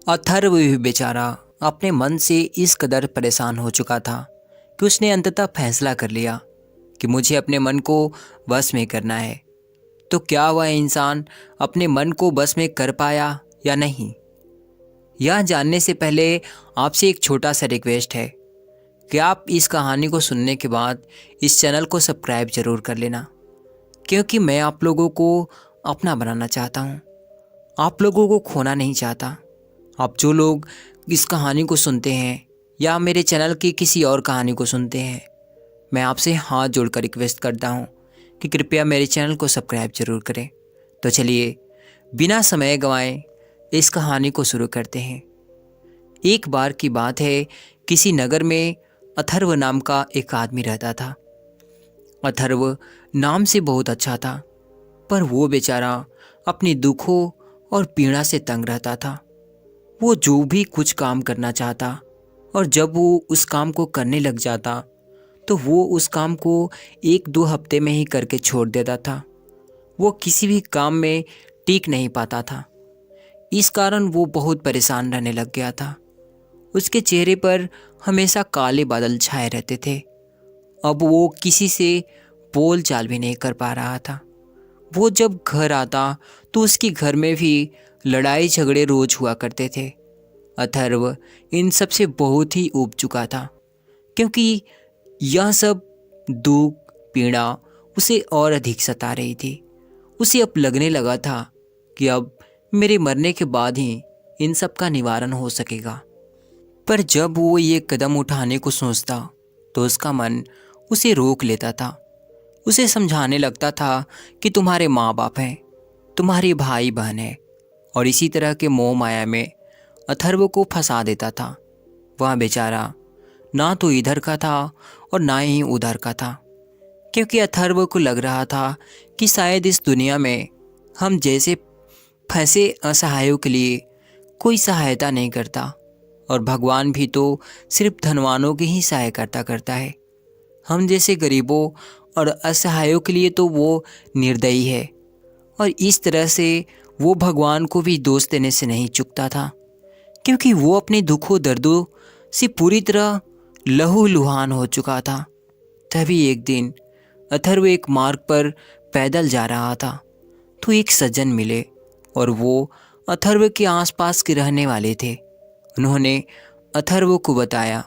अथर्व भी बेचारा अपने मन से इस कदर परेशान हो चुका था कि उसने अंततः फैसला कर लिया कि मुझे अपने मन को बस में करना है। तो क्या वह इंसान अपने मन को बस में कर पाया या नहीं? यह जानने से पहले आपसे एक छोटा सा रिक्वेस्ट है कि आप इस कहानी को सुनने के बाद इस चैनल को सब्सक्राइब जरूर कर लेना, क्योंकि मैं आप लोगों को अपना बनाना चाहता हूँ, आप लोगों को खोना नहीं चाहता। आप जो लोग इस कहानी को सुनते हैं या मेरे चैनल की किसी और कहानी को सुनते हैं, मैं आपसे हाथ जोड़कर रिक्वेस्ट करता हूँ कि कृपया मेरे चैनल को सब्सक्राइब जरूर करें। तो चलिए बिना समय गंवाए इस कहानी को शुरू करते हैं। एक बार की बात है, किसी नगर में अथर्व नाम का एक आदमी रहता था। अथर्व नाम से बहुत अच्छा था, पर वो बेचारा अपनी दुखों और पीड़ा से तंग रहता था। वो जो भी कुछ काम करना चाहता और जब वो उस काम को करने लग जाता तो वो उस काम को 1-2 हफ्ते में ही करके छोड़ देता था। वो किसी भी काम में टिक नहीं पाता था। इस कारण वो बहुत परेशान रहने लग गया था। उसके चेहरे पर हमेशा काले बादल छाए रहते थे। अब वो किसी से बोल चाल भी नहीं कर पा रहा था। वो जब घर आता तो उसके घर में भी लड़ाई झगड़े रोज हुआ करते थे। अथर्व इन सब से बहुत ही ऊब चुका था, क्योंकि यह सब दुख पीड़ा उसे और अधिक सता रही थी। उसे अब लगने लगा था कि अब मेरे मरने के बाद ही इन सब का निवारण हो सकेगा। पर जब वो ये कदम उठाने को सोचता तो उसका मन उसे रोक लेता था। उसे समझाने लगता था कि तुम्हारे माँ बाप हैं, तुम्हारे भाई बहन हैं, और इसी तरह के मोह माया में अथर्व को फंसा देता था। वह बेचारा ना तो इधर का था और ना ही उधर का था, क्योंकि अथर्व को लग रहा था कि शायद इस दुनिया में हम जैसे फंसे असहायों के लिए कोई सहायता नहीं करता, और भगवान भी तो सिर्फ धनवानों की ही सहायता करता है। हम जैसे गरीबों और असहायों के लिए तो वो निर्दयी है। और इस तरह से वो भगवान को भी दोष देने से नहीं चूकता था, क्योंकि वो अपने दुखों दर्दों से पूरी तरह लहूलुहान हो चुका था। तभी एक दिन अथर्व एक मार्ग पर पैदल जा रहा था तो एक सज्जन मिले, और वो अथर्व के आसपास के रहने वाले थे। उन्होंने अथर्व को बताया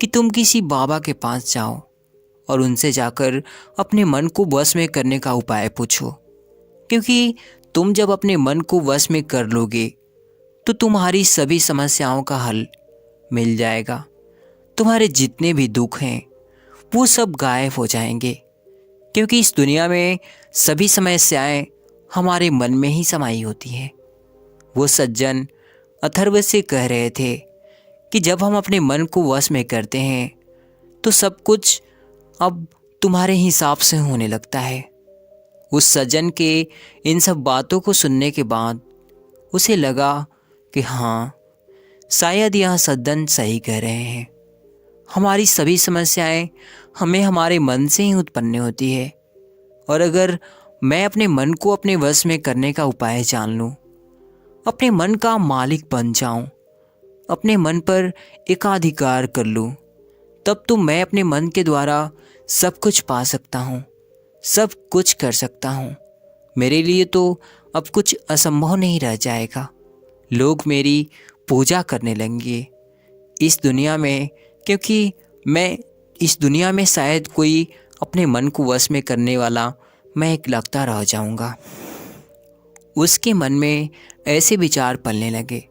कि तुम किसी बाबा के पास जाओ और उनसे जाकर अपने मन को वश में करने का उपाय पूछो, क्योंकि तुम जब अपने मन को वश में कर लोगे तो तुम्हारी सभी समस्याओं का हल मिल जाएगा। तुम्हारे जितने भी दुख हैं वो सब गायब हो जाएंगे, क्योंकि इस दुनिया में सभी समस्याएं हमारे मन में ही समाई होती हैं। वो सज्जन अथर्व से कह रहे थे कि जब हम अपने मन को वश में करते हैं तो सब कुछ अब तुम्हारे हिसाब से होने लगता है। उस सज्जन के इन सब बातों को सुनने के बाद उसे लगा कि हाँ, शायद यह सज्जन सही कह रहे हैं। हमारी सभी समस्याएं हमें हमारे मन से ही उत्पन्न होती है, और अगर मैं अपने मन को अपने वश में करने का उपाय जान लूँ, अपने मन का मालिक बन जाऊं, अपने मन पर एकाधिकार कर लूं, तब तो मैं अपने मन के द्वारा सब कुछ पा सकता हूं, सब कुछ कर सकता हूं। मेरे लिए तो अब कुछ असंभव नहीं रह जाएगा। लोग मेरी पूजा करने लगेंगे इस दुनिया में, क्योंकि मैं इस दुनिया में शायद कोई अपने मन को वश में करने वाला मैं इकलौता रह जाऊंगा। उसके मन में ऐसे विचार पलने लगे।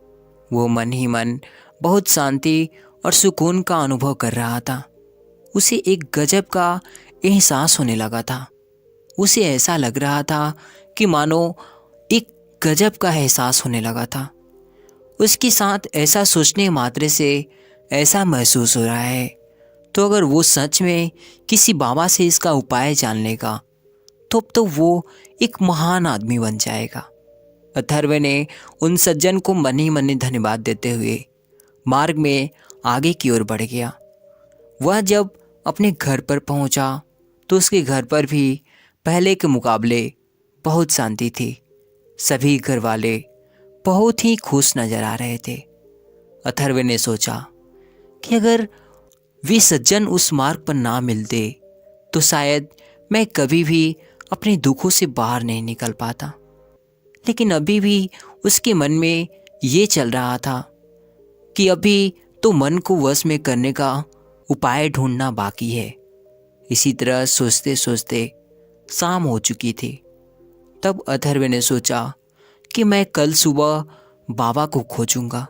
वो मन ही मन बहुत शांति और सुकून का अनुभव कर रहा था। उसे एक गजब का एहसास होने लगा था। उसे ऐसा लग रहा था कि मानो एक गजब का एहसास होने लगा था। उसके साथ ऐसा सोचने मात्र से ऐसा महसूस हो रहा है, तो अगर वो सच में किसी बाबा से इसका उपाय जान लेगा तो वो एक महान आदमी बन जाएगा। अथर्व ने उन सज्जन को मन ही मन धन्यवाद देते हुए मार्ग में आगे की ओर बढ़ गया। वह जब अपने घर पर पहुंचा तो उसके घर पर भी पहले के मुकाबले बहुत शांति थी। सभी घर वाले बहुत ही खुश नजर आ रहे थे। अथर्व ने सोचा कि अगर वे सज्जन उस मार्ग पर ना मिलते तो शायद मैं कभी भी अपने दुखों से बाहर नहीं निकल पाता। लेकिन अभी भी उसके मन में ये चल रहा था कि अभी तो मन को वश में करने का उपाय ढूंढना बाकी है। इसी तरह सोचते सोचते शाम हो चुकी थी। तब अथर्व ने सोचा कि मैं कल सुबह बाबा को खोजूंगा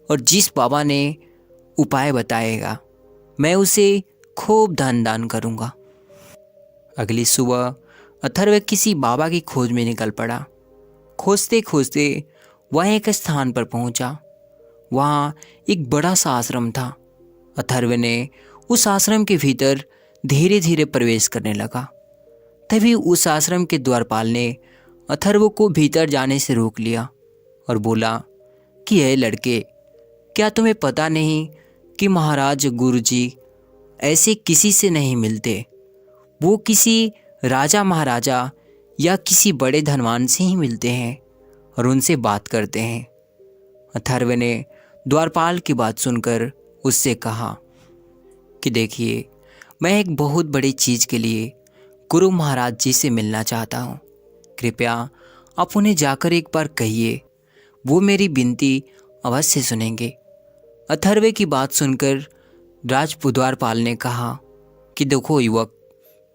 और जिस बाबा ने उपाय बताएगा मैं उसे खूब धन दान करूंगा। अगली सुबह अथर्व किसी बाबा की खोज में निकल पड़ा। खोजते खोजते वह एक स्थान पर पहुंचा। वहाँ एक बड़ा सा आश्रम था। अथर्व ने उस आश्रम के भीतर धीरे धीरे प्रवेश करने लगा। तभी उस आश्रम के द्वारपाल ने अथर्व को भीतर जाने से रोक लिया और बोला कि ऐ लड़के, क्या तुम्हें पता नहीं कि महाराज गुरुजी ऐसे किसी से नहीं मिलते। वो किसी राजा महाराजा या किसी बड़े धनवान से ही मिलते हैं और उनसे बात करते हैं। अथर्व ने द्वारपाल की बात सुनकर उससे कहा कि देखिए, मैं एक बहुत बड़ी चीज़ के लिए गुरु महाराज जी से मिलना चाहता हूँ। कृपया आप उन्हें जाकर एक बार कहिए, वो मेरी विनती अवश्य सुनेंगे। अथर्व की बात सुनकर द्वारपाल ने कहा कि देखो युवक,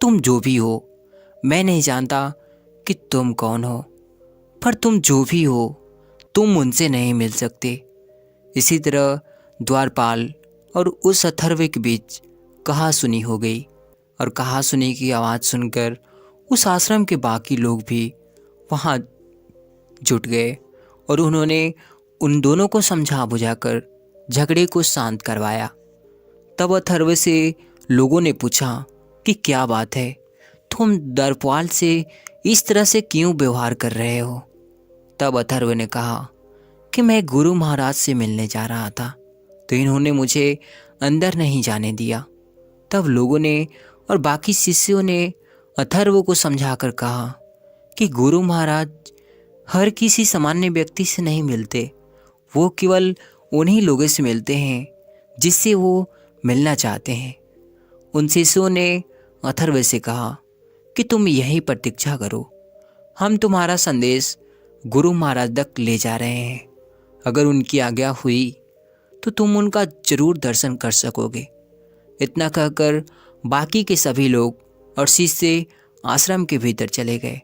तुम जो भी हो, मैं नहीं जानता कि तुम कौन हो, पर तुम जो भी हो तुम उनसे नहीं मिल सकते। इसी तरह द्वारपाल और उस अथर्व के बीच कहा सुनी हो गई और कहा सुनी की आवाज़ सुनकर उस आश्रम के बाकी लोग भी वहाँ जुट गए और उन्होंने उन दोनों को समझा बुझाकर झगड़े को शांत करवाया। तब अथर्व से लोगों ने पूछा कि क्या बात है, तुम द्वारपाल से इस तरह से क्यों व्यवहार कर रहे हो। तब अथर्व ने कहा कि मैं गुरु महाराज से मिलने जा रहा था तो इन्होंने मुझे अंदर नहीं जाने दिया। तब लोगों ने और बाकी शिष्यों ने अथर्व को समझाकर कहा कि गुरु महाराज हर किसी सामान्य व्यक्ति से नहीं मिलते, वो केवल उन्हीं लोगों से मिलते हैं जिससे वो मिलना चाहते हैं। उन शिष्यों ने अथर्व से कहा कि तुम यहीं प्रतीक्षा करो, हम तुम्हारा संदेश गुरु महाराज तक ले जा रहे हैं। अगर उनकी आज्ञा हुई तो तुम उनका जरूर दर्शन कर सकोगे। इतना कहकर बाकी के सभी लोग और शिष्य आश्रम के भीतर चले गए।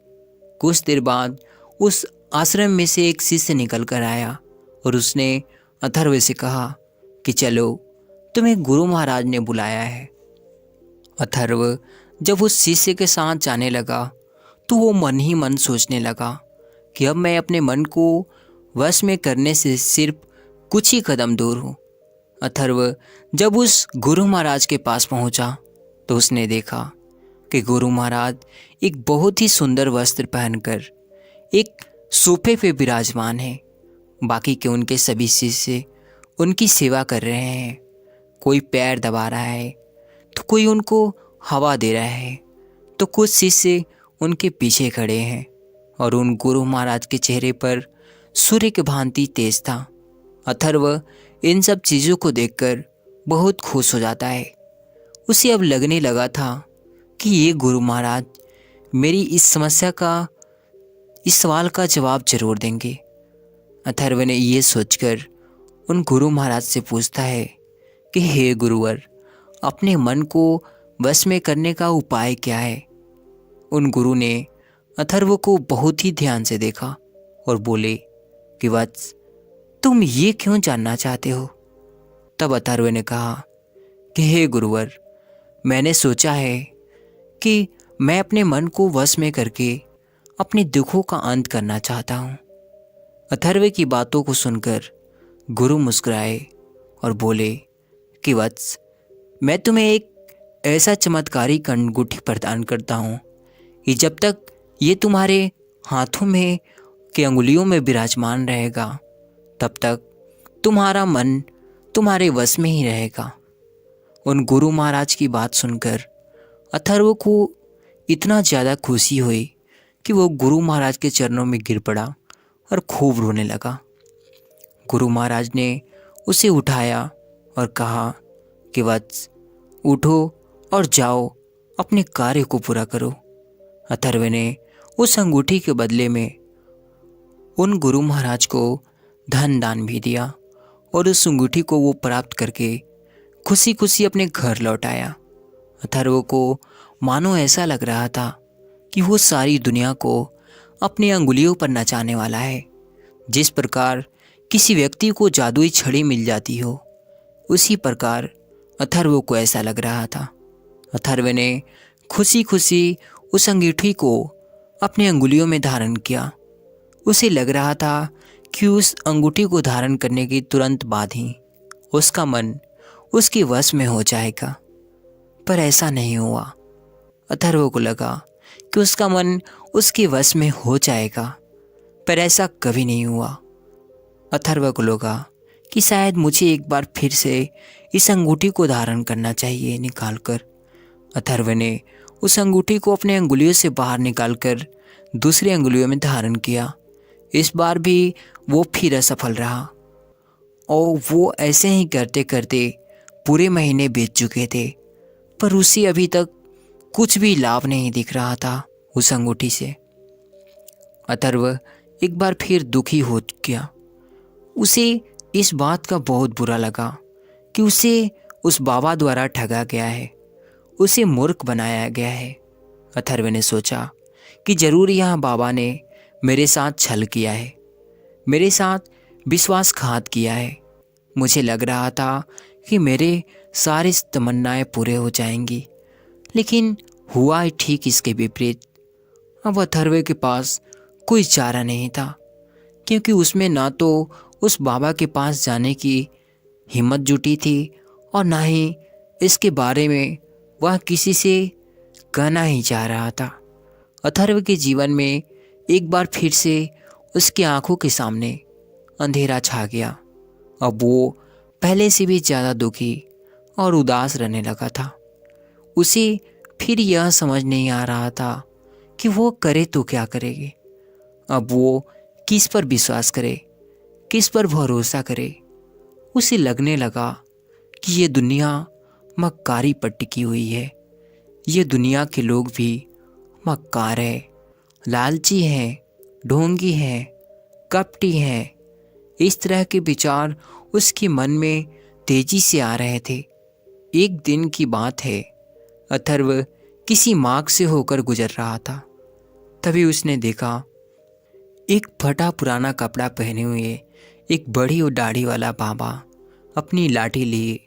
कुछ देर बाद उस आश्रम में से एक शिष्य निकल कर आया और उसने अथर्व से कहा कि चलो, तुम्हें गुरु महाराज ने बुलाया है। अथर्व जब उस शिष्य के साथ जाने लगा तो वो मन ही मन सोचने लगा कि अब मैं अपने मन को वश में करने से सिर्फ कुछ ही कदम दूर हूँ। अथर्व जब उस गुरु महाराज के पास पहुँचा तो उसने देखा कि गुरु महाराज एक बहुत ही सुंदर वस्त्र पहनकर एक सोफे पे विराजमान है। बाकी के उनके सभी शिष्य उनकी सेवा कर रहे हैं। कोई पैर दबा रहा है तो कोई उनको हवा दे रहा है, तो कुछ शिष्य उनके पीछे खड़े हैं और उन गुरु महाराज के चेहरे पर सूर्य की भांति तेज था। अथर्व इन सब चीज़ों को देखकर बहुत खुश हो जाता है। उसे अब लगने लगा था कि ये गुरु महाराज मेरी इस सवाल का जवाब जरूर देंगे। अथर्व ने ये सोचकर उन गुरु महाराज से पूछता है कि हे गुरुवर, अपने मन को वश में करने का उपाय क्या है। उन गुरु ने अथर्व को बहुत ही ध्यान से देखा और बोले कि वत्स, तुम ये क्यों जानना चाहते हो। तब अथर्व ने कहा कि हे गुरुवर, मैंने सोचा है कि मैं अपने मन को वश में करके अपने दुखों का अंत करना चाहता हूँ। अथर्व की बातों को सुनकर गुरु मुस्कुराए और बोले कि वत्स, मैं तुम्हें एक ऐसा चमत्कारी अंगूठी प्रदान करता हूँ कि जब तक ये तुम्हारे हाथों में के अंगुलियों में विराजमान रहेगा तब तक तुम्हारा मन तुम्हारे वश में ही रहेगा। उन गुरु महाराज की बात सुनकर अथर्व को इतना ज़्यादा खुशी हुई कि वो गुरु महाराज के चरणों में गिर पड़ा और खूब रोने लगा। गुरु महाराज ने उसे उठाया और कहा कि वत्स, उठो और जाओ, अपने कार्य को पूरा करो। अथर्व ने उस अंगूठी के बदले में उन गुरु महाराज को धन दान भी दिया और उस अंगूठी को वो प्राप्त करके खुशी खुशी अपने घर लौट आया। अथर्व को मानो ऐसा लग रहा था कि वो सारी दुनिया को अपनी अंगुलियों पर नचाने वाला है। जिस प्रकार किसी व्यक्ति को जादुई छड़ी मिल जाती हो, उसी प्रकार अथर्व को ऐसा लग रहा था। अथर्व ने खुशी खुशी उस अंगूठी को अपनी अंगुलियों में धारण किया। उसे लग रहा था कि उस अंगूठी को धारण करने के तुरंत बाद ही उसका मन उसके वश में हो जाएगा, पर ऐसा नहीं हुआ। अथर्व को लगा कि उसका मन उसके वश में हो जाएगा, पर ऐसा कभी नहीं हुआ। अथर्व को लगा कि शायद मुझे एक बार फिर से इस अंगूठी को धारण करना चाहिए। निकालकर अथर्व ने उस अंगूठी को अपने अंगुलियों से बाहर निकालकर दूसरी अंगुलियों में धारण किया। इस बार भी वो फिर असफल रहा और वो ऐसे ही करते करते पूरे महीने बीत चुके थे, पर उसे अभी तक कुछ भी लाभ नहीं दिख रहा था उस अंगूठी से। अथर्व एक बार फिर दुखी हो गया। उसे इस बात का बहुत बुरा लगा कि उसे उस बाबा द्वारा ठगा गया है, उसे मूर्ख बनाया गया है। अथर्व ने सोचा कि जरूर यहाँ बाबा ने मेरे साथ छल किया है, मेरे साथ विश्वासघात किया है। मुझे लग रहा था कि मेरे सारी तमन्नाएं पूरे हो जाएंगी, लेकिन हुआ ही ठीक इसके विपरीत। अब अथर्व के पास कोई चारा नहीं था, क्योंकि उसमें ना तो उस बाबा के पास जाने की हिम्मत जुटी थी और ना ही इसके बारे में वह किसी से कहना ही चाह रहा था। अथर्व के जीवन में एक बार फिर से उसकी आंखों के सामने अंधेरा छा गया। अब वो पहले से भी ज़्यादा दुखी और उदास रहने लगा था। उसे फिर यह समझ नहीं आ रहा था कि वो करे तो क्या करेगी। अब वो किस पर विश्वास करे, किस पर भरोसा करे। उसे लगने लगा कि ये दुनिया मक्कारी पर टिकी हुई है, ये दुनिया के लोग भी मक्कार है, लालची है, ढोंगी है, कपटी है। इस तरह के विचार उसके मन में तेजी से आ रहे थे। एक दिन की बात है, अथर्व किसी मार्ग से होकर गुजर रहा था। तभी उसने देखा एक फटा पुराना कपड़ा पहने हुए एक बड़ी और दाढ़ी वाला बाबा अपनी लाठी लिए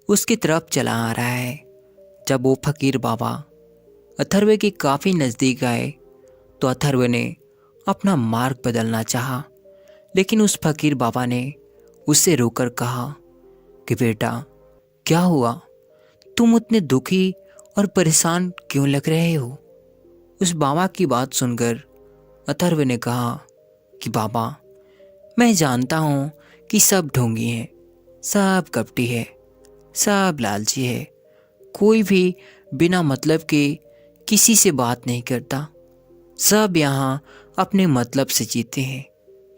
उसकी तरफ चला आ रहा है। जब वो फकीर बाबा अथर्व के काफ़ी नज़दीक आए तो अथर्व ने अपना मार्ग बदलना चाहा, लेकिन उस फकीर बाबा ने उससे रोकर कहा कि बेटा, क्या हुआ? तुम उतने दुखी और परेशान क्यों लग रहे हो? उस बाबा की बात सुनकर अथर्व ने कहा कि बाबा, मैं जानता हूँ कि सब ढोंगी हैं, सब कपटी है, सब लालची है, कोई भी बिना मतलब के किसी से बात नहीं करता, सब यहाँ अपने मतलब से जीते हैं,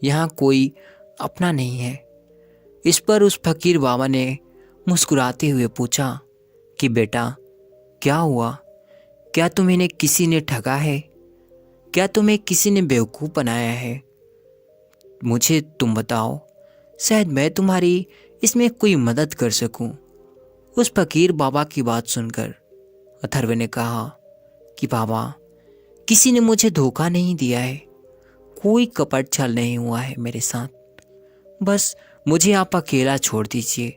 यहाँ कोई अपना नहीं है। इस पर उस फकीर बाबा ने मुस्कुराते हुए पूछा कि बेटा, क्या हुआ? क्या तुम्हें किसी ने ठगा है? क्या तुम्हें किसी ने बेवकूफ़ बनाया है? मुझे तुम बताओ, शायद मैं तुम्हारी इसमें कोई मदद कर सकूं। उस फकीर बाबा की बात सुनकर अथर्व ने कहा कि बाबा, किसी ने मुझे धोखा नहीं दिया है, कोई कपट छल नहीं हुआ है मेरे साथ। बस मुझे आप अकेला छोड़ दीजिए,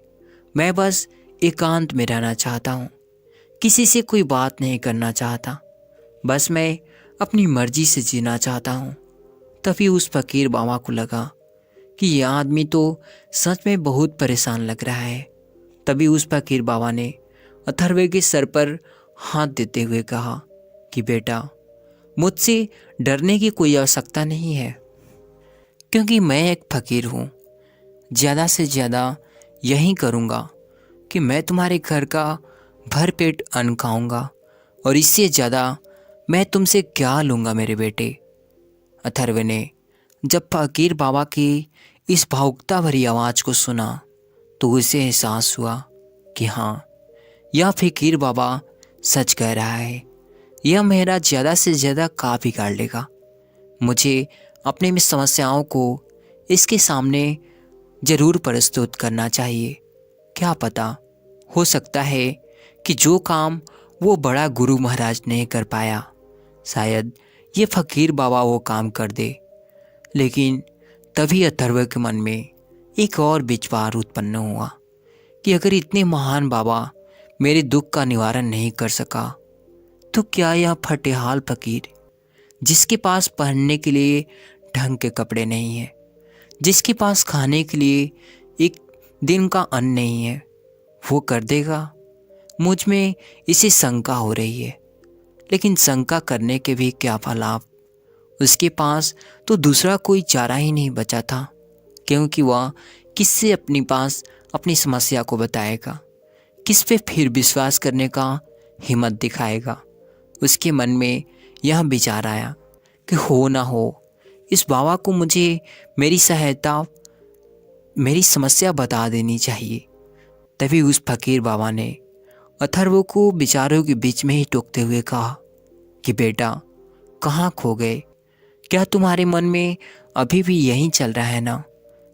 मैं बस एकांत में रहना चाहता हूँ, किसी से कोई बात नहीं करना चाहता, बस मैं अपनी मर्जी से जीना चाहता हूँ। तभी उस फकीर बाबा को लगा कि यह आदमी तो सच में बहुत परेशान लग रहा है। तभी उस फकीर बाबा ने अथर्व के सर पर हाथ देते हुए कहा कि बेटा, मुझसे डरने की कोई आवश्यकता नहीं है, क्योंकि मैं एक फकीर हूँ। ज़्यादा से ज़्यादा यही करूँगा कि मैं तुम्हारे घर का भरपेट अन्न खाऊँगा, और इससे ज़्यादा मैं तुमसे क्या लूँगा मेरे बेटे। अथर्व ने जब फकीर बाबा की इस भावुकता भरी आवाज़ को सुना तो उसे एहसास हुआ कि हाँ, यह फ़कीर बाबा सच कह रहा है। यह मेरा ज़्यादा से ज़्यादा काम बिगाड़ लेगा। मुझे अपने में समस्याओं को इसके सामने ज़रूर प्रस्तुत करना चाहिए। क्या पता, हो सकता है कि जो काम वो बड़ा गुरु महाराज नहीं कर पाया, शायद ये फ़कीर बाबा वो काम कर दे। लेकिन तभी अथर्व के मन में एक और विचार उत्पन्न हुआ कि अगर इतने महान बाबा मेरे दुख का निवारण नहीं कर सका, तो क्या यह फटेहाल फ़कीर, जिसके पास पहनने के लिए ढंग के कपड़े नहीं हैं, जिसके पास खाने के लिए एक दिन का अन्न नहीं है, वो कर देगा? मुझ में इसे शंका हो रही है। लेकिन शंका करने के भी क्या लाभ? उसके पास तो दूसरा कोई चारा ही नहीं बचा था, क्योंकि वह किससे अपने पास अपनी समस्या को बताएगा, किस पे फिर विश्वास करने का हिम्मत दिखाएगा। उसके मन में यह विचार आया कि हो ना हो इस बाबा को मुझे मेरी सहायता, मेरी समस्या बता देनी चाहिए। तभी उस फकीर बाबा ने अथर्व को विचारों के बीच में ही टोकते हुए कहा कि बेटा, कहाँ खो गए? क्या तुम्हारे मन में अभी भी यही चल रहा है ना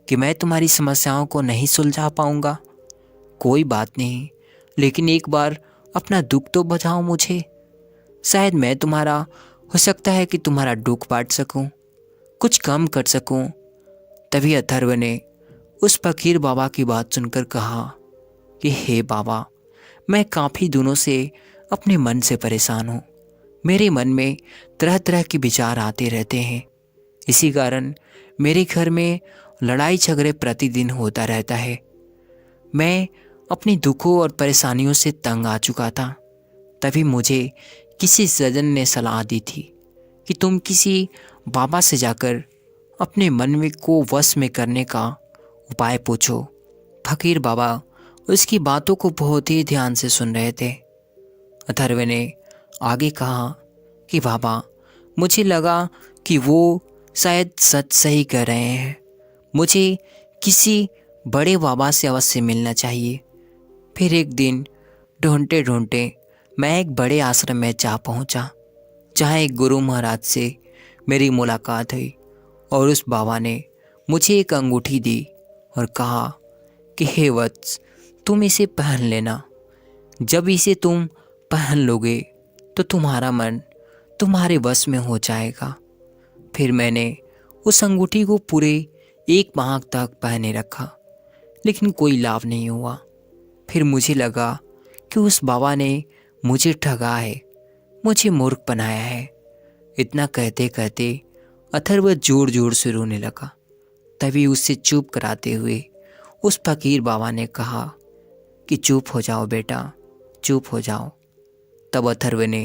कि मैं तुम्हारी समस्याओं को नहीं सुलझा पाऊंगा? कोई बात नहीं, लेकिन एक बार अपना दुख तो बताओ मुझे। शायद मैं तुम्हारा, हो सकता है कि तुम्हारा दुख बांट सकूं, कुछ कम कर सकूं। तभी अथर्व ने उस फकीर बाबा की बात सुनकर कहा कि हे बाबा, मैं काफ़ी दिनों से अपने मन से परेशान हूँ। मेरे मन में तरह तरह के विचार आते रहते हैं। इसी कारण मेरे घर में लड़ाई झगड़े प्रतिदिन होता रहता है। मैं अपनी दुखों और परेशानियों से तंग आ चुका था। तभी मुझे किसी सज्जन ने सलाह दी थी कि तुम किसी बाबा से जाकर अपने मन में को वश में करने का उपाय पूछो। फकीर बाबा उसकी बातों को बहुत ही ध्यान से सुन रहे थे। अथर्व ने आगे कहा कि बाबा, मुझे लगा कि वो शायद सच सही कह रहे हैं। मुझे किसी बड़े बाबा से अवश्य मिलना चाहिए। फिर एक दिन ढूंढते ढूंढते मैं एक बड़े आश्रम में जा पहुंचा, जहां एक गुरु महाराज से मेरी मुलाकात हुई और उस बाबा ने मुझे एक अंगूठी दी और कहा कि हे वत्स, तुम इसे पहन लेना। जब इसे तुम पहन लोगे तो तुम्हारा मन तुम्हारे वश में हो जाएगा। फिर मैंने उस अंगूठी को पूरे 1 माह तक पहने रखा, लेकिन कोई लाभ नहीं हुआ। फिर मुझे लगा कि उस बाबा ने मुझे ठगा है, मुझे मूर्ख बनाया है। इतना कहते कहते अथर्व जोर जोर से रोने लगा। तभी उससे चुप कराते हुए उस फकीर बाबा ने कहा कि चुप हो जाओ बेटा, चुप हो जाओ। तब अथर्व ने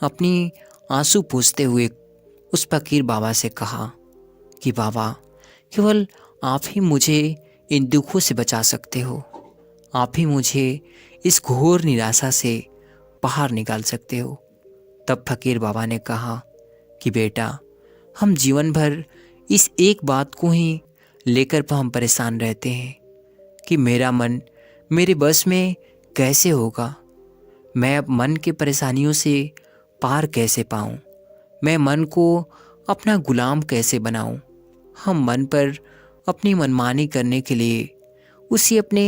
अपनी आंसू पूछते हुए उस फकीर बाबा से कहा कि बाबा, केवल आप ही मुझे इन दुखों से बचा सकते हो। आप ही मुझे इस घोर निराशा से बाहर निकाल सकते हो। तब फकीर बाबा ने कहा कि बेटा, हम जीवन भर इस एक बात को ही लेकर हम परेशान रहते हैं कि मेरा मन मेरे बस में कैसे होगा। मैं अब मन की परेशानियों से पार कैसे पाऊं? मैं मन को अपना गुलाम कैसे बनाऊं? हम मन पर अपनी मनमानी करने के लिए उसे अपने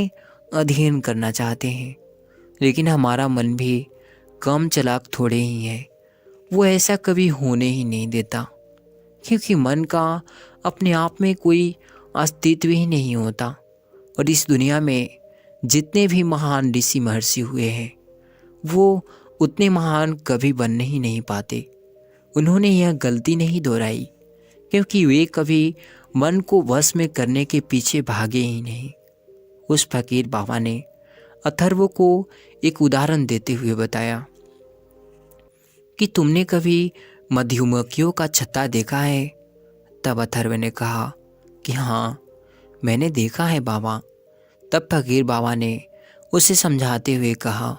अधीन करना चाहते हैं, लेकिन हमारा मन भी कम चालाक थोड़े ही है। वो ऐसा कभी होने ही नहीं देता, क्योंकि मन का अपने आप में कोई अस्तित्व ही नहीं होता। और इस दुनिया में जितने भी महान ऋषि महर्षि हुए हैं, वो उतने महान कभी बनने ही नहीं पाते। उन्होंने यह गलती नहीं दोहराई, क्योंकि वे कभी मन को वश में करने के पीछे भागे ही नहीं। उस फकीर बाबा ने अथर्व को एक उदाहरण देते हुए बताया कि तुमने कभी मधुमक्खियों का छत्ता देखा है? तब अथर्व ने कहा कि हाँ, मैंने देखा है बाबा। तब फकीर बाबा ने उसे समझाते हुए कहा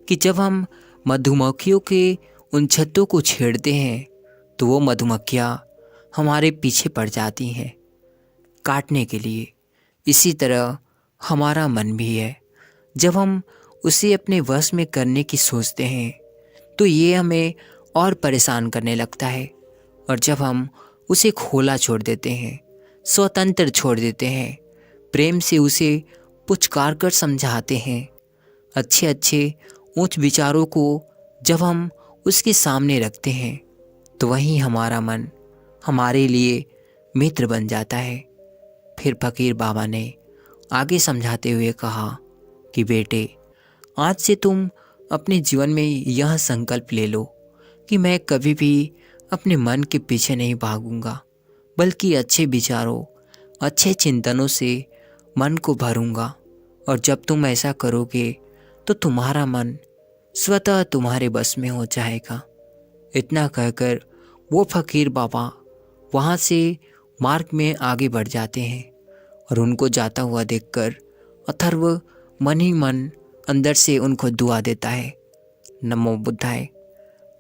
कि जब हम मधुमक्खियों के उन छत्तों को छेड़ते हैं तो वो मधुमक्खियाँ हमारे पीछे पड़ जाती हैं काटने के लिए। इसी तरह हमारा मन भी है। जब हम उसे अपने वश में करने की सोचते हैं तो ये हमें और परेशान करने लगता है, और जब हम उसे खोला छोड़ देते हैं, स्वतंत्र छोड़ देते हैं, प्रेम से उसे पुचकार कर समझाते हैं, अच्छे अच्छे उच्च विचारों को जब हम उसके सामने रखते हैं, तो वहीं हमारा मन हमारे लिए मित्र बन जाता है। फिर फकीर बाबा ने आगे समझाते हुए कहा कि बेटे, आज से तुम अपने जीवन में यह संकल्प ले लो कि मैं कभी भी अपने मन के पीछे नहीं भागूंगा, बल्कि अच्छे विचारों, अच्छे चिंतनों से मन को भरूंगा। और जब तुम ऐसा करोगे तो तुम्हारा मन स्वतः तुम्हारे बस में हो जाएगा। इतना कहकर वो फकीर बाबा वहाँ से मार्ग में आगे बढ़ जाते हैं, और उनको जाता हुआ देखकर अथर्व मन ही मन अंदर से उनको दुआ देता है। नमो बुद्धाय।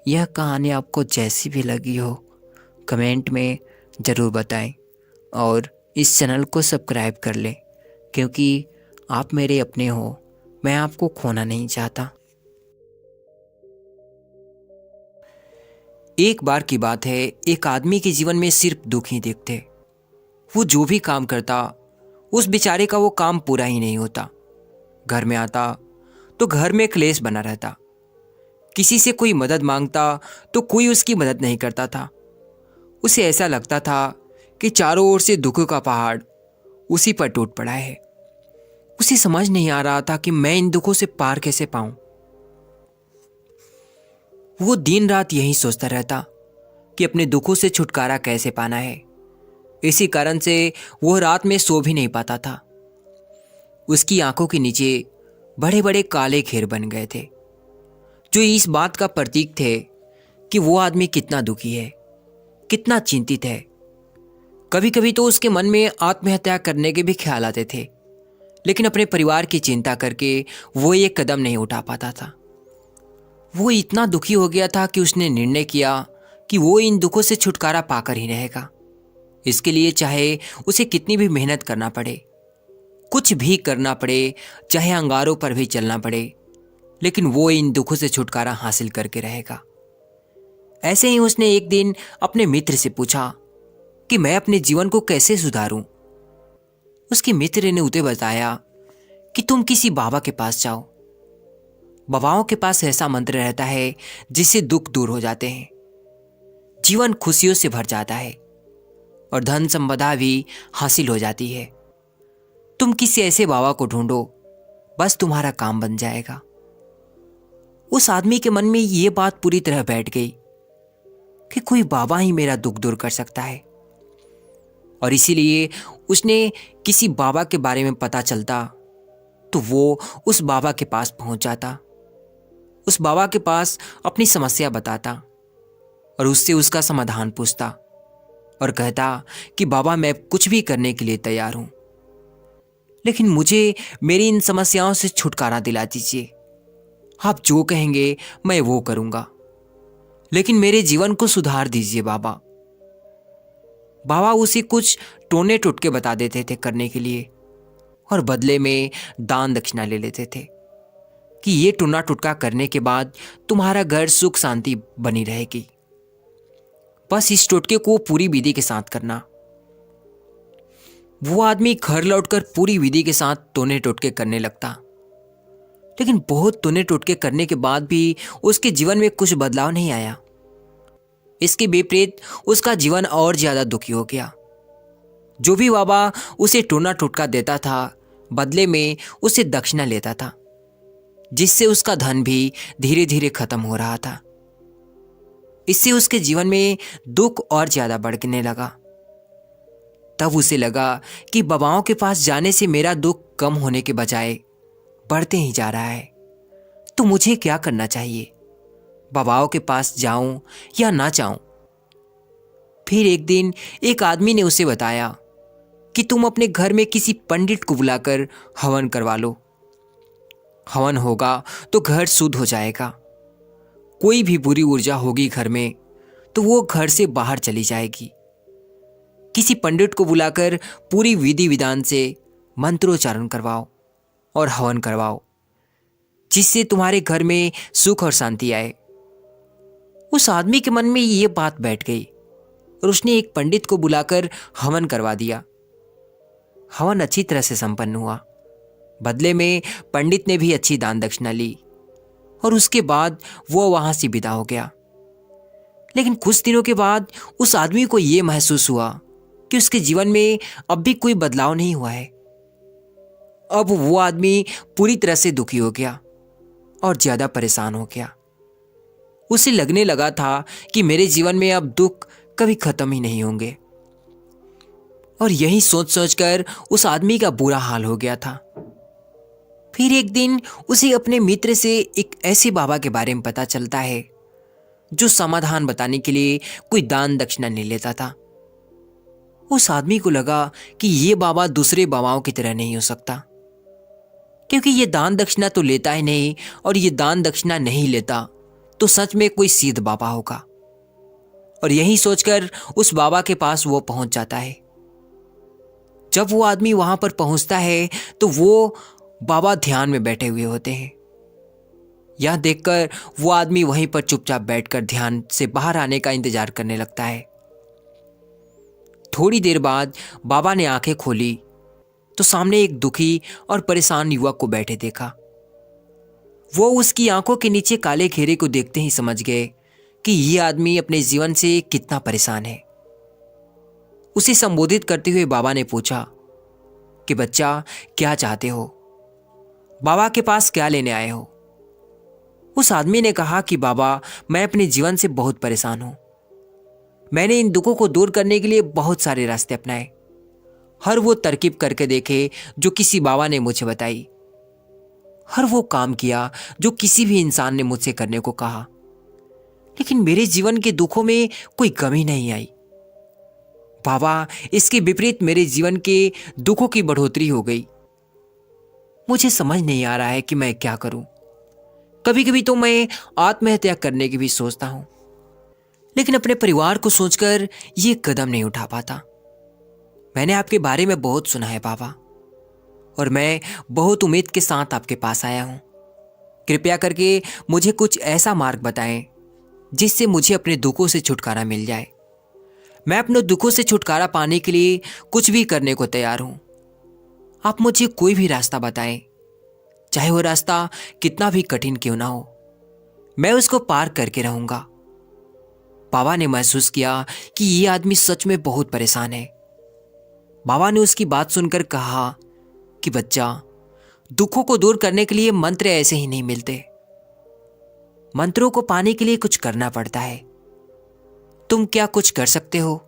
यह कहानी आपको जैसी भी लगी हो कमेंट में ज़रूर बताएं, और इस चैनल को सब्सक्राइब कर लें, क्योंकि आप मेरे अपने हो, मैं आपको खोना नहीं चाहता। एक बार की बात है, एक आदमी के जीवन में सिर्फ दुख ही दिखते। वो जो भी काम करता उस बेचारे का वो काम पूरा ही नहीं होता। घर में आता तो घर में क्लेश बना रहता, किसी से कोई मदद मांगता तो कोई उसकी मदद नहीं करता था। उसे ऐसा लगता था कि चारों ओर से दुखों का पहाड़ उसी पर टूट पड़ा है। उसे समझ नहीं आ रहा था कि मैं इन दुखों से पार कैसे पाऊं। वो दिन रात यही सोचता रहता कि अपने दुखों से छुटकारा कैसे पाना है। इसी कारण से वो रात में सो भी नहीं पाता था। उसकी आंखों के नीचे बड़े बड़े काले घेर बन गए थे, जो इस बात का प्रतीक थे कि वो आदमी कितना दुखी है, कितना चिंतित है। कभी कभी तो उसके मन में आत्महत्या करने के भी ख्याल आते थे, लेकिन अपने परिवार की चिंता करके वो एक कदम नहीं उठा पाता था। वो इतना दुखी हो गया था कि उसने निर्णय किया कि वो इन दुखों से छुटकारा पाकर ही रहेगा। इसके लिए चाहे उसे कितनी भी मेहनत करना पड़े, कुछ भी करना पड़े, चाहे अंगारों पर भी चलना पड़े, लेकिन वो इन दुखों से छुटकारा हासिल करके रहेगा। ऐसे ही उसने एक दिन अपने मित्र से पूछा कि मैं अपने जीवन को कैसे सुधारूं। उसके मित्र ने उसे बताया कि तुम किसी बाबा के पास जाओ। बाबाओं के पास ऐसा मंत्र रहता है जिससे दुख दूर हो जाते हैं, जीवन खुशियों से भर जाता है और धन संपदा भी हासिल हो जाती है। तुम किसी ऐसे बाबा को ढूंढो, बस तुम्हारा काम बन जाएगा। उस आदमी के मन में ये बात पूरी तरह बैठ गई कि कोई बाबा ही मेरा दुख दूर कर सकता है, और इसीलिए उसने किसी बाबा के बारे में पता चलता तो वो उस बाबा के पास पहुंच जाता, उस बाबा के पास अपनी समस्या बताता और उससे उसका समाधान पूछता और कहता कि बाबा, मैं कुछ भी करने के लिए तैयार हूं, लेकिन मुझे मेरी इन समस्याओं से छुटकारा दिला दीजिए। आप जो कहेंगे मैं वो करूंगा, लेकिन मेरे जीवन को सुधार दीजिए बाबा। बाबा उसे कुछ टोने टुटके बता देते थे करने के लिए, और बदले में दान दक्षिणा ले लेते थे कि ये टोना टुटका करने के बाद तुम्हारा घर सुख शांति बनी रहेगी। बस इस टोटके को पूरी विधि के साथ करना। वो आदमी घर लौटकर पूरी विधि के साथ टोने टोटके करने लगता, लेकिन बहुत टोने टोटके करने के बाद भी उसके जीवन में कुछ बदलाव नहीं आया। इसके विपरीत उसका जीवन और ज्यादा दुखी हो गया। जो भी बाबा उसे टोना टोटका देता था, बदले में उसे दक्षिणा लेता था, जिससे उसका धन भी धीरे धीरे खत्म हो रहा था। इससे उसके जीवन में दुख और ज्यादा बढ़ने लगा। तब उसे लगा कि बाबाओं के पास जाने से मेरा दुख कम होने के बजाय बढ़ते ही जा रहा है, तो मुझे क्या करना चाहिए? बाबाओं के पास जाऊं या ना जाऊं? फिर एक दिन एक आदमी ने उसे बताया कि तुम अपने घर में किसी पंडित को बुलाकर हवन करवा लो। हवन होगा तो घर शुद्ध हो जाएगा। कोई भी बुरी ऊर्जा होगी घर में तो वो घर से बाहर चली जाएगी। किसी पंडित को बुलाकर पूरी विधि विधान से मंत्रोच्चारण करवाओ और हवन करवाओ, जिससे तुम्हारे घर में सुख और शांति आए। उस आदमी के मन में ये बात बैठ गई और उसने एक पंडित को बुलाकर हवन करवा दिया। हवन अच्छी तरह से संपन्न हुआ। बदले में पंडित ने भी अच्छी दान दक्षिणा ली और उसके बाद वो वहां से विदा हो गया। लेकिन कुछ दिनों के बाद उस आदमी को यह महसूस हुआ कि उसके जीवन में अब भी कोई बदलाव नहीं हुआ है। अब वो आदमी पूरी तरह से दुखी हो गया और ज्यादा परेशान हो गया। उसे लगने लगा था कि मेरे जीवन में अब दुख कभी खत्म ही नहीं होंगे। और यही सोच सोचकर उस आदमी का बुरा हाल हो गया था। फिर एक दिन उसे अपने मित्र से एक ऐसे बाबा के बारे में पता चलता है जो समाधान बताने के लिए कोई दान दक्षिणा नहीं लेता था। उस आदमी को लगा कि ये बाबा दूसरे बाबाओं की तरह नहीं हो सकता, क्योंकि ये दान दक्षिणा तो लेता ही नहीं, और ये दान दक्षिणा नहीं लेता तो सच में कोई सिद्ध बाबा होगा। और यही सोचकर उस बाबा के पास वो पहुंच जाता है। जब वो आदमी वहां पर पहुंचता है तो वो बाबा ध्यान में बैठे हुए होते हैं। यह देखकर वो आदमी वहीं पर चुपचाप बैठकर ध्यान से बाहर आने का इंतजार करने लगता है। थोड़ी देर बाद बाबा ने आंखें खोली तो सामने एक दुखी और परेशान युवक को बैठे देखा। वो उसकी आंखों के नीचे काले घेरे को देखते ही समझ गए कि यह आदमी अपने जीवन से कितना परेशान है। उसे संबोधित करते हुए बाबा ने पूछा कि बच्चा, क्या चाहते हो? बाबा के पास क्या लेने आए हो? उस आदमी ने कहा कि बाबा, मैं अपने जीवन से बहुत परेशान हूं। मैंने इन दुखों को दूर करने के लिए बहुत सारे रास्ते अपनाए, हर वो तरकीब करके देखे जो किसी बाबा ने मुझे बताई, हर वो काम किया जो किसी भी इंसान ने मुझसे करने को कहा, लेकिन मेरे जीवन के दुखों में कोई कमी नहीं आई। बाबा, इसके विपरीत मेरे जीवन के दुखों की बढ़ोतरी हो गई। मुझे समझ नहीं आ रहा है कि मैं क्या करूं। कभी कभी तो मैं आत्महत्या करने की भी सोचता हूं, लेकिन अपने परिवार को सोचकर ये कदम नहीं उठा पाता। मैंने आपके बारे में बहुत सुना है बाबा, और मैं बहुत उम्मीद के साथ आपके पास आया हूं। कृपया करके मुझे कुछ ऐसा मार्ग बताएं जिससे मुझे अपने दुखों से छुटकारा मिल जाए। मैं अपने दुखों से छुटकारा पाने के लिए कुछ भी करने को तैयार हूं। आप मुझे कोई भी रास्ता बताएं, चाहे वो रास्ता कितना भी कठिन क्यों ना हो, मैं उसको पार करके रहूंगा। बाबा ने महसूस किया कि ये आदमी सच में बहुत परेशान है। बाबा ने उसकी बात सुनकर कहा कि बच्चा, दुखों को दूर करने के लिए मंत्र ऐसे ही नहीं मिलते। मंत्रों को पाने के लिए कुछ करना पड़ता है। तुम क्या कुछ कर सकते हो?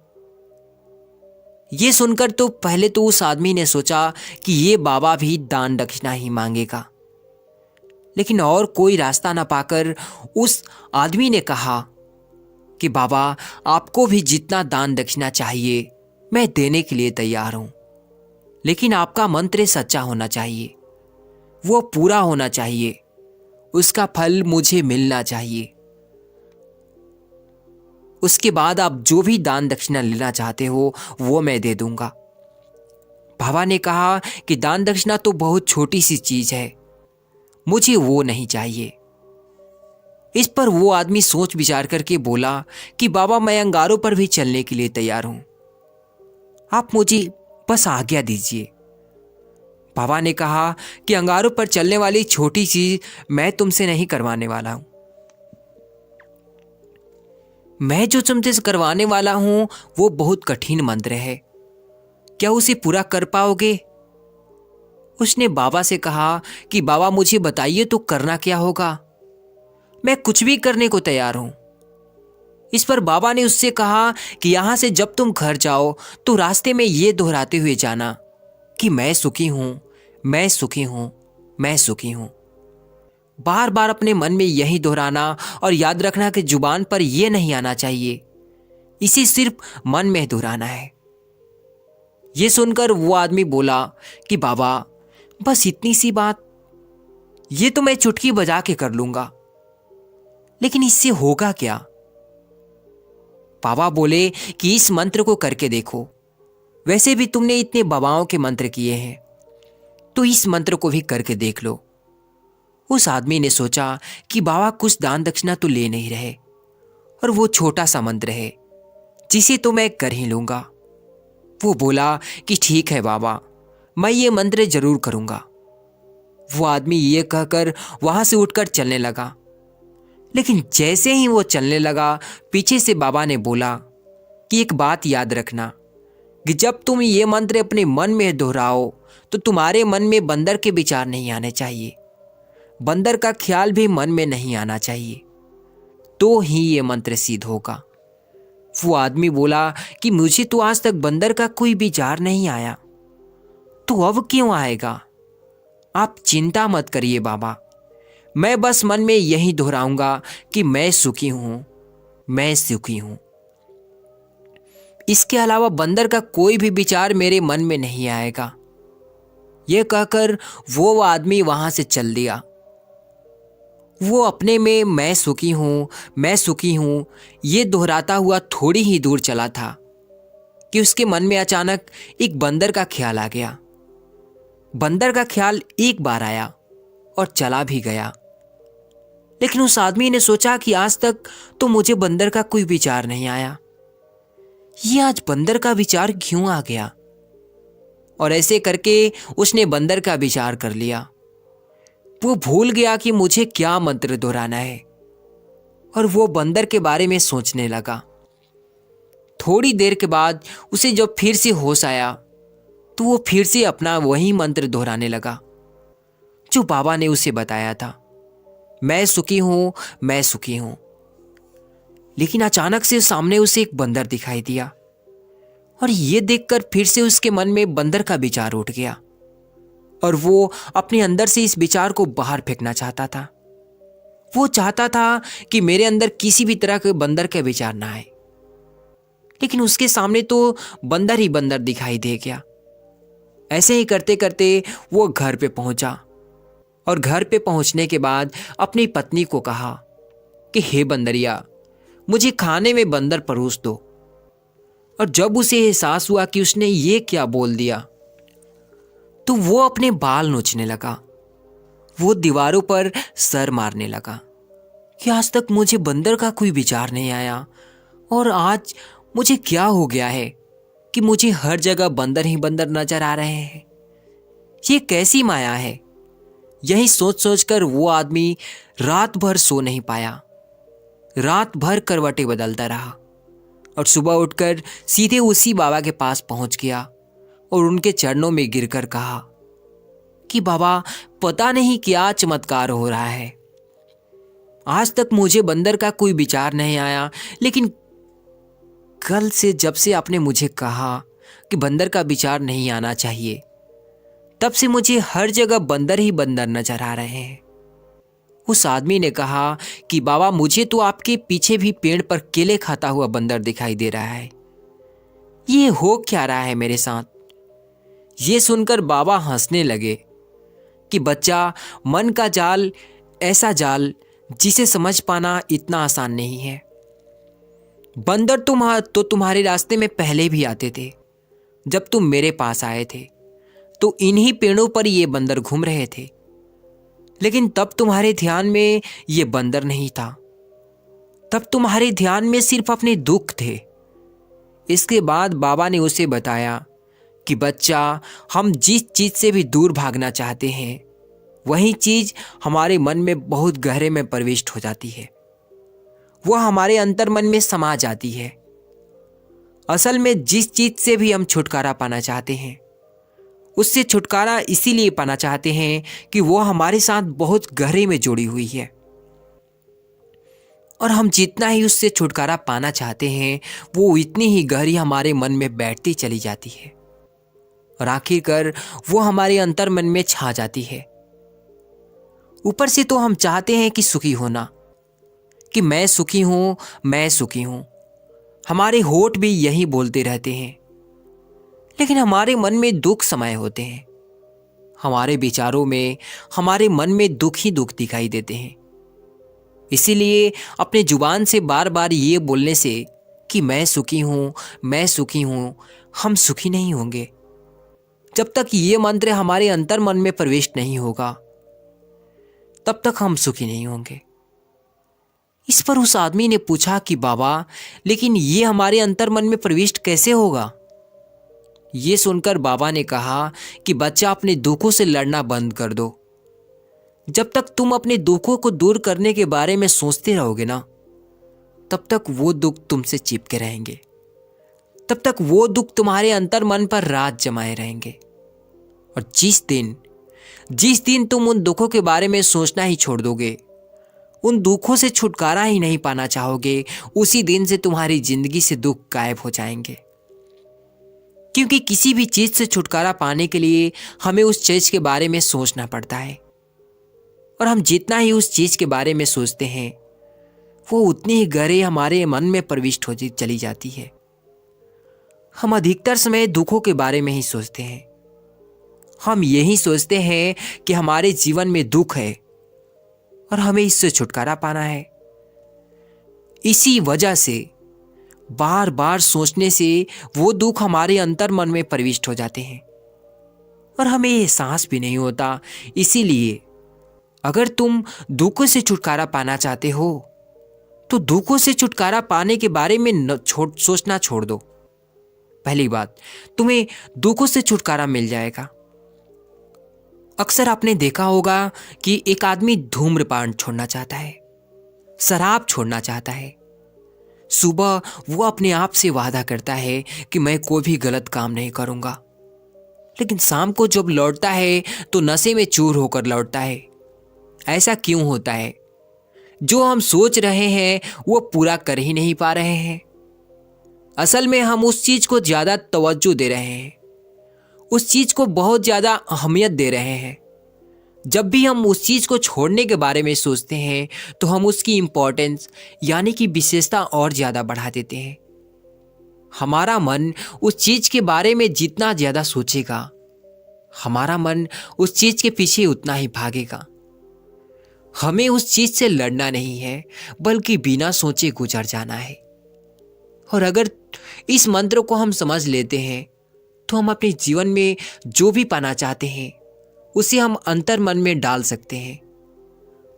यह सुनकर तो पहले तो उस आदमी ने सोचा कि ये बाबा भी दान दक्षिणा ही मांगेगा, लेकिन और कोई रास्ता ना पाकर उस आदमी ने कहा कि बाबा, आपको भी जितना दान दक्षिणा चाहिए मैं देने के लिए तैयार हूं, लेकिन आपका मंत्र सच्चा होना चाहिए, वो पूरा होना चाहिए, उसका फल मुझे मिलना चाहिए। उसके बाद आप जो भी दान दक्षिणा लेना चाहते हो वो मैं दे दूंगा। बाबा ने कहा कि दान दक्षिणा तो बहुत छोटी सी चीज है, मुझे वो नहीं चाहिए। इस पर वो आदमी सोच विचार करके बोला कि बाबा, मैं अंगारों पर भी चलने के लिए तैयार हूं, आप मुझे बस आज्ञा दीजिए। बाबा ने कहा कि अंगारों पर चलने वाली छोटी चीज मैं तुमसे नहीं करवाने वाला हूं। मैं जो तुमसे करवाने वाला हूं वो बहुत कठिन मंत्र है, क्या उसे पूरा कर पाओगे? उसने बाबा से कहा कि बाबा, मुझे बताइए तो करना क्या होगा, मैं कुछ भी करने को तैयार हूं। इस पर बाबा ने उससे कहा कि यहां से जब तुम घर जाओ तो रास्ते में ये दोहराते हुए जाना कि मैं सुखी हूं, मैं सुखी हूं, मैं सुखी हूं। बार बार अपने मन में यही दोहराना, और याद रखना कि जुबान पर यह नहीं आना चाहिए, इसे सिर्फ मन में दोहराना है। यह सुनकर वो आदमी बोला कि बाबा, बस इतनी सी बात, ये तो मैं चुटकी बजा के कर लूंगा, लेकिन इससे होगा क्या? बाबा बोले कि इस मंत्र को करके देखो, वैसे भी तुमने इतने बाबाओं के मंत्र किए हैं, तो इस मंत्र को भी करके देख लो। उस आदमी ने सोचा कि बाबा कुछ दान दक्षिणा तो ले नहीं रहे और वो छोटा सा मंत्र है जिसे तो मैं कर ही लूंगा। वो बोला कि ठीक है बाबा, मैं ये मंत्र जरूर करूंगा। वो आदमी ये कहकर वहां से उठकर चलने लगा, लेकिन जैसे ही वो चलने लगा पीछे से बाबा ने बोला कि एक बात याद रखना कि जब तुम ये मंत्र अपने मन में दोहराओ तो तुम्हारे मन में बंदर के विचार नहीं आने चाहिए, बंदर का ख्याल भी मन में नहीं आना चाहिए, तो ही ये मंत्र सिद्ध होगा। वो आदमी बोला कि मुझे तो आज तक बंदर का कोई विचार नहीं आया, तो अब क्यों आएगा? आप चिंता मत करिए बाबा, मैं बस मन में यही दोहराऊंगा कि मैं सुखी हूं, मैं सुखी हूं। इसके अलावा बंदर का कोई भी विचार मेरे मन में नहीं आएगा। यह कहकर वो आदमी वहां से चल दिया। वो अपने में मैं सुखी हूं, मैं सुखी हूं ये दोहराता हुआ थोड़ी ही दूर चला था कि उसके मन में अचानक एक बंदर का ख्याल आ गया। बंदर का ख्याल एक बार आया और चला भी गया, लेकिन उस आदमी ने सोचा कि आज तक तो मुझे बंदर का कोई विचार नहीं आया, ये आज बंदर का विचार क्यों आ गया? और ऐसे करके उसने बंदर का विचार कर लिया। वो भूल गया कि मुझे क्या मंत्र दोहराना है और वो बंदर के बारे में सोचने लगा। थोड़ी देर के बाद उसे जब फिर से होश आया तो वो फिर से अपना वही मंत्र दोहराने लगा जो बाबा ने उसे बताया था, मैं सुखी हूं, मैं सुखी हूं। लेकिन अचानक से सामने उसे एक बंदर दिखाई दिया और ये देखकर फिर से उसके मन में बंदर का विचार उठ गया और वो अपने अंदर से इस विचार को बाहर फेंकना चाहता था। वो चाहता था कि मेरे अंदर किसी भी तरह के बंदर का विचार ना आए, लेकिन उसके सामने तो बंदर ही बंदर दिखाई दे गया। ऐसे ही करते करते वो घर पे पहुंचा और घर पे पहुंचने के बाद अपनी पत्नी को कहा कि हे बंदरिया, मुझे खाने में बंदर परोस दो। और जब उसे एहसास हुआ कि उसने ये क्या बोल दिया तो वो अपने बाल नोचने लगा। वो दीवारों पर सर मारने लगा कि आज तक मुझे बंदर का कोई विचार नहीं आया और आज मुझे क्या हो गया है कि मुझे हर जगह बंदर ही बंदर नजर आ रहे हैं। ये कैसी माया है? यही सोच सोचकर वो आदमी रात भर सो नहीं पाया। रात भर करवटें बदलता रहा और सुबह उठकर सीधे उसी बाबा के पास पहुंच गया और उनके चरणों में गिरकर कहा कि बाबा, पता नहीं क्या चमत्कार हो रहा है। आज तक मुझे बंदर का कोई विचार नहीं आया, लेकिन कल से जब से आपने मुझे कहा कि बंदर का विचार नहीं आना चाहिए, तब से मुझे हर जगह बंदर ही बंदर नजर आ रहे हैं। उस आदमी ने कहा कि बाबा, मुझे तो आपके पीछे भी पेड़ पर केले खाता हुआ बंदर दिखाई दे रहा है। ये हो क्या रहा है मेरे साथ? ये सुनकर बाबा हंसने लगे कि बच्चा, मन का जाल ऐसा जाल जिसे समझ पाना इतना आसान नहीं है। बंदर तुम्हारे रास्ते में पहले भी आते थे। जब तुम मेरे पास आए थे तो इन्हीं पेड़ों पर ये बंदर घूम रहे थे, लेकिन तब तुम्हारे ध्यान में ये बंदर नहीं था। तब तुम्हारे ध्यान में सिर्फ अपने दुख थे। इसके बाद बाबा ने उसे बताया कि बच्चा, हम जिस चीज से भी दूर भागना चाहते हैं वही चीज हमारे मन में बहुत गहरे में प्रविष्ट हो जाती है। वह हमारे अंतर मन में समा जाती है। असल में जिस चीज से भी हम छुटकारा पाना चाहते हैं, उससे छुटकारा इसीलिए पाना चाहते हैं कि वो हमारे साथ बहुत गहरे में जुड़ी हुई है, और हम जितना ही उससे छुटकारा पाना चाहते हैं वो इतनी ही गहरी हमारे मन में बैठती चली जाती है और आखिरकार वो हमारे अंतर मन में छा जाती है। ऊपर से तो हम चाहते हैं कि सुखी होना, कि मैं सुखी हूं, मैं सुखी हूं। हमारे होठ भी यही बोलते रहते हैं, लेकिन हमारे मन में दुख समाये होते हैं। हमारे विचारों में, हमारे मन में दुख ही दुख दिखाई देते हैं। इसीलिए अपने जुबान से बार बार ये बोलने से कि मैं सुखी हूं, मैं सुखी हूं, हम सुखी नहीं होंगे। जब तक ये मंत्र हमारे अंतर मन में प्रविष्ट नहीं होगा तब तक हम सुखी नहीं होंगे। इस पर उस आदमी ने पूछा कि बाबा, लेकिन ये हमारे अंतर मन में प्रविष्ट कैसे होगा? ये सुनकर बाबा ने कहा कि बच्चा, अपने दुखों से लड़ना बंद कर दो। जब तक तुम अपने दुखों को दूर करने के बारे में सोचते रहोगे ना, तब तक वो दुख तुमसे चिपके रहेंगे, तब तक वो दुख तुम्हारे अंतर मन पर राज जमाए रहेंगे। और जिस दिन तुम उन दुखों के बारे में सोचना ही छोड़ दोगे, उन दुखों से छुटकारा ही नहीं पाना चाहोगे, उसी दिन से तुम्हारी जिंदगी से दुख गायब हो जाएंगे। क्योंकि किसी भी चीज से छुटकारा पाने के लिए हमें उस चीज के बारे में सोचना पड़ता है, और हम जितना ही उस चीज के बारे में सोचते हैं वो उतनी ही गहरे हमारे मन में प्रविष्ट हो चली जाती है। हम अधिकतर समय दुखों के बारे में ही सोचते हैं। हम यही सोचते हैं कि हमारे जीवन में दुख है और हमें इससे छुटकारा पाना है। इसी वजह से बार बार सोचने से वो दुख हमारे अंतर मन में प्रविष्ट हो जाते हैं और हमें एहसास भी नहीं होता। इसीलिए अगर तुम दुखों से छुटकारा पाना चाहते हो तो दुखों से छुटकारा पाने के बारे में सोचना छोड़ दो। पहली बात, तुम्हें दुखों से छुटकारा मिल जाएगा। अक्सर आपने देखा होगा कि एक आदमी धूम्रपान छोड़ना चाहता है, शराब छोड़ना चाहता है। सुबह वो अपने आप से वादा करता है कि मैं कोई भी गलत काम नहीं करूंगा, लेकिन शाम को जब लौटता है तो नशे में चूर होकर लौटता है। ऐसा क्यों होता है? जो हम सोच रहे हैं वो पूरा कर ही नहीं पा रहे हैं। असल में हम उस चीज को ज्यादा तवज्जो दे रहे हैं, उस चीज को बहुत ज्यादा अहमियत दे रहे हैं। जब भी हम उस चीज को छोड़ने के बारे में सोचते हैं तो हम उसकी इंपॉर्टेंस यानी कि विशेषता और ज्यादा बढ़ा देते हैं। हमारा मन उस चीज के बारे में जितना ज्यादा सोचेगा, हमारा मन उस चीज के पीछे उतना ही भागेगा। हमें उस चीज से लड़ना नहीं है, बल्कि बिना सोचे गुजर जाना है। और अगर इस मंत्र को हम समझ लेते हैं तो हम अपने जीवन में जो भी पाना चाहते हैं उसे हम अंतर मन में डाल सकते हैं।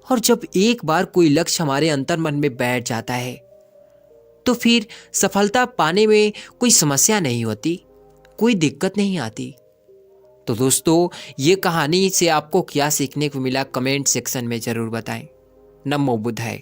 और जब एक बार कोई लक्ष्य हमारे अंतर मन में बैठ जाता है तो फिर सफलता पाने में कोई समस्या नहीं होती, कोई दिक्कत नहीं आती। तो दोस्तों, ये कहानी से आपको क्या सीखने को मिला कमेंट सेक्शन में ज़रूर बताएं। नमो बुद्धाय।